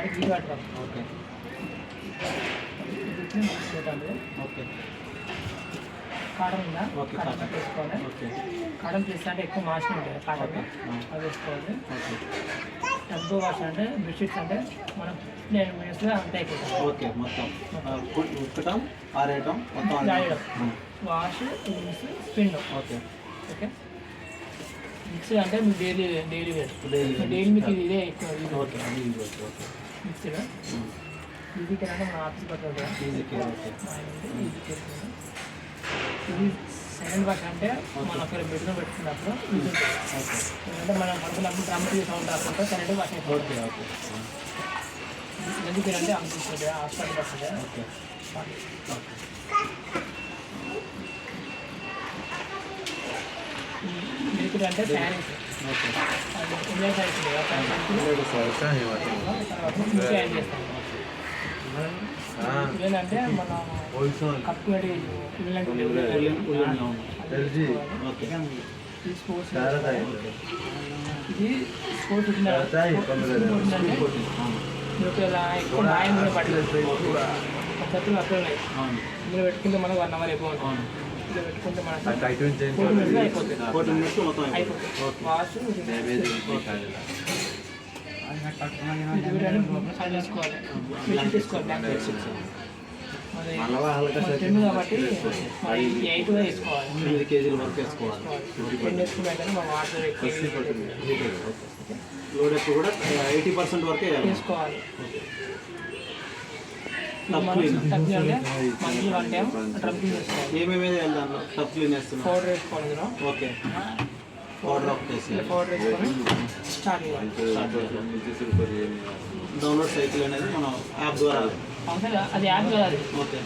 Heat water okay okay cotton ఉందా okay cotton వేసుకోవాలి. Okay cotton place అంటే ఎక్కువ వాష్ ఉంటుంది కాటన్ అది వేసుకోవాలి. టబ్బు వాష్ అంటే బెడ్షీట్స్ అంటే మనం 15 మినిట్స్లో అంతే అయిపోతుంది. ఓకే మొత్తం ఉతకటం ఆరేయటం మొత్తం ఆరేయడం wash spin. Okay okay mixie అంటే మీకు డైలీ వేర్ డైలీ మీకు ఇదే ఎక్కువ. ఓకే మిక్సీలో ఈజీ కేర్ అంటే మన ఆఫీస్ పడుతుంది. Easy care. Okay easy care ఇది సెకండ్ వాష్ అంటే మనం ఒకవేళ బెడ్లో పెట్టుకున్నప్పుడు ఎందుకంటే మనం పడుకున్నప్పుడు డ్రమ్ సౌండ్ రాకుండా సెకండ్ వాష్ అయిపోతుంది. ఓకే ఓకే ఎందుకు అంటే అనిపిస్తుంది హాస్పిటల్ వస్తుంది. ఓకే మిల్క్ అంటే saris okay Indian saris add చేస్తాం. ఏంటంటే మన కప్పు స్పోర్ట్స్ ఇది స్పోర్ట్స్ ఎక్కువ మాయం కూడా పడలేదు. పద్ధతులు అక్కడ ఉన్నాయి. ఇందులో పెట్టుకుంటే మనకు 1 అవర్ ఎక్కువ ఉంటుంది. ఇందులో పెట్టుకుంటే మనకు 40 మినిట్స్లో అయిపోతుంది. వాష్ తీసుకోవాలి కాబట్టి 8 వేసుకోవాలి. 8 కేజీల వరకు వేసుకోవాలి. 10 వేసుకున్నాక మన వాటర్ ఎక్కువ లోడ్ ఎక్కువ కూడా 80% వరకే వేసుకోవాలి. మంత్లీ 1 టైం డ్రమ్ క్లీన్ చేసుకోవాలి. ఏమేమి దాంట్లో టప్ క్లీన్ చేస్తున్నాం. పౌడర్ వేసుకోవాలి ఇందులో. ఓకే పౌడర్ పౌడర్ వేసుకొని స్టార్ట్ చేయాలి. డౌన్లోడ్ సైకిల్ అనేది మనం యాప్ ద్వారా అది యాడ్ కాదు. ఓకే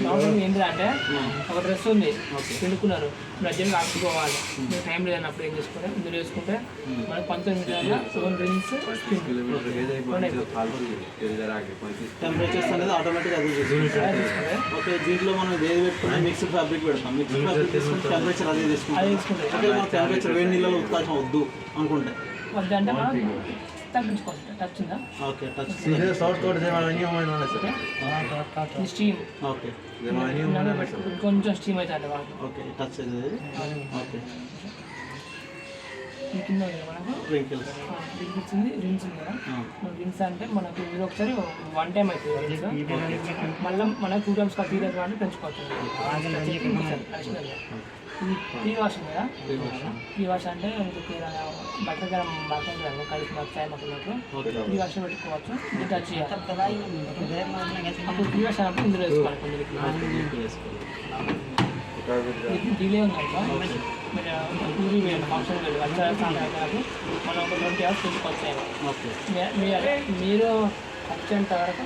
డౌన్లోడ్ ఏంటంటే ఒక డ్రెస్ ఉంది పిండుకున్నారు అర్జెంట్గా ఆపుకోవాలి. మీరు టైం లేదన్నప్పుడు ఏం చేసుకోవాలి ఇందులో వేసుకుంటే మనకు 19 నిమిషాల 7 రిన్స్ టెంపరేచర్స్ అనేది ఆటోమేటిక్గా అది ఓకే. దీంట్లో మనం ఏది పెట్టుకుంటే మిక్స్డ్ ఫ్యాబ్రిక్ పెడతాం. మిక్స్డ్ ఫ్యాబ్రిక్ తీసుకుంటే టెంపరేచర్ అదే తీసుకుంటాం. ఓకే మనం టెంపరేచర్ వేడి నీళ్ళలో ఉతకాల్సిన వద్దు అనుకుంటే వద్దంటే మనం తగ్గించుకోవచ్చు. టచ్ ఉందా? ఓకే టచ్ స్టీమ్ ఓకే కొంచెం స్టీమ్ అవుతుంది. ఓకే టచ్ అనేది ఓకే ఈ కింద ఉంది మనకు స్ప్రింకిల్స్ ఇచ్చింది రిన్స్ ఉంది కదా. రిన్స్ అంటే మనకు ఇది ఒకసారి 1 టైం అవుతుంది రిన్స్. మళ్ళీ మనకు 2 టైమ్స్ 3 టైమ్స్ అంటే పెంచుకోవచ్చు. ఇది ప్రీ వాష్ ఉంది కదా. ప్రీ వాష్ అంటే బట్టలు కలిసి చాయ్ మొక్కలకు ప్రీ వాష్ పెట్టుకోవచ్చు. ఇది టచ్ చేయాలి. అప్పుడు ప్రీ వాష్ అన్నప్పుడు ఇందులో వేసుకోవాలి. డిలే ఉందనుకో మీరు పూరి వేయండి ఫంక్షన్ వెళ్ళి వచ్చేసాకు మనం ఒక 20 hours పెంచుకోవచ్చు. మీరు వచ్చేంత వరకు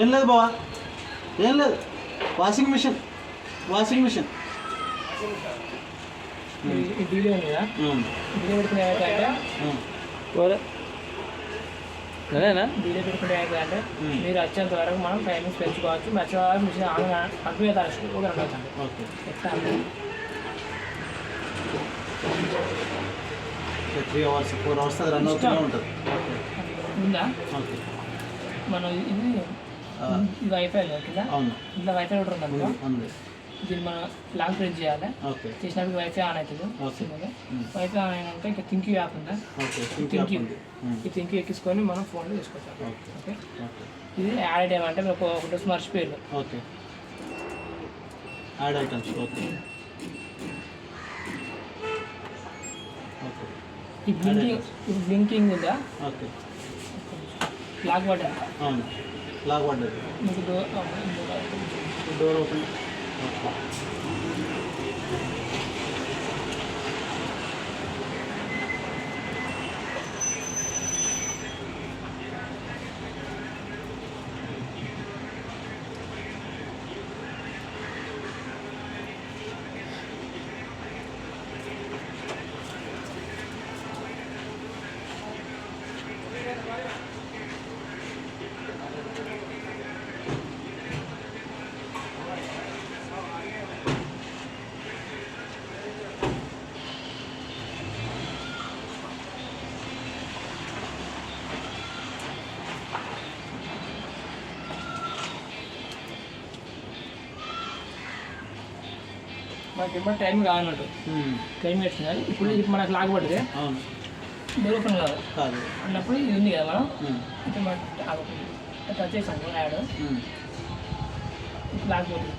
ఏం లేదు బావా ఏం లేదు. వాషింగ్ మిషన్ డిలే ఉంది కదా. డిలే పెట్టుకునే అంటే డిలే పెట్టుకుంటే అంటే మీరు వచ్చేంత వరకు మనం టైమింగ్స్ పెంచుకోవచ్చు. వచ్చే వరకు మిషన్ కంప్లీట్ అవుతుంది. ఒక 2 ఓకే ఎట్లా 3 hours 4 hours అది రన్ అవుతూనే ఉంటుంది. ఉందా ఓకే మనం ఇది వైఫై కింద అవును ఇంట్లో వైఫై కూడా ఉందనుకో. ఉంది. దీన్ని మనం లాంగ్ ప్రెస్ చేయాలి. ఓకే చేసినప్పుడు వైఫై ఆన్ అవుతుంది. వైఫై ఆన్ అయినాక ఇంకా థింక్ యాప్ ఉందా. ఈ థింక్ ఎక్కించుకొని మనం ఫోన్లో తీసుకోవచ్చు. ఓకే ఇది యాడ్ ఏమంటే మీరు ఒక డ్రెస్ మర్చిపోయారు. ఓకే యాడ్ ఐటమ్స్ ఓకే ఈ బ్లింకింగ్ ఉందా. ఓకే లాక్ బటన్ అవును లాక్ పడ్డది. మీకు డోర్ ఓపెన్ మనకి ఎప్పుడు టైం కావాలన్నట్టు టైం వచ్చింది ఇప్పుడు ఇది మనకు లాగబడితే అవును డోర్ ఓపెన్ కాదు కాదు అన్నప్పుడు ఇది ఉంది కదా మనం ఇప్పుడు మనం టచ్ చేసాము యాడ్ లాగబోతుంది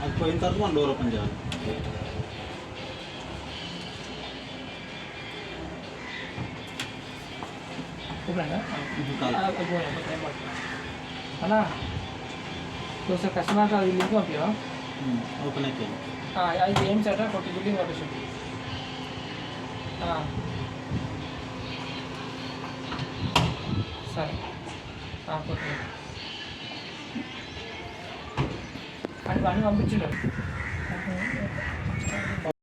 అది పోయిన తర్వాత మనం డోర్ ఓపెన్ చేయాలి ఓపెన్ కాదు అలా ఒకసారి కస్టమర్కి అది లింక్ పంపించా ఓపెన్ అయిపోయింది అది ఏం సార్ కొట్టి బిల్డింగ్ పంపించు సరే కొట్టి అది అన్నీ పంపించండి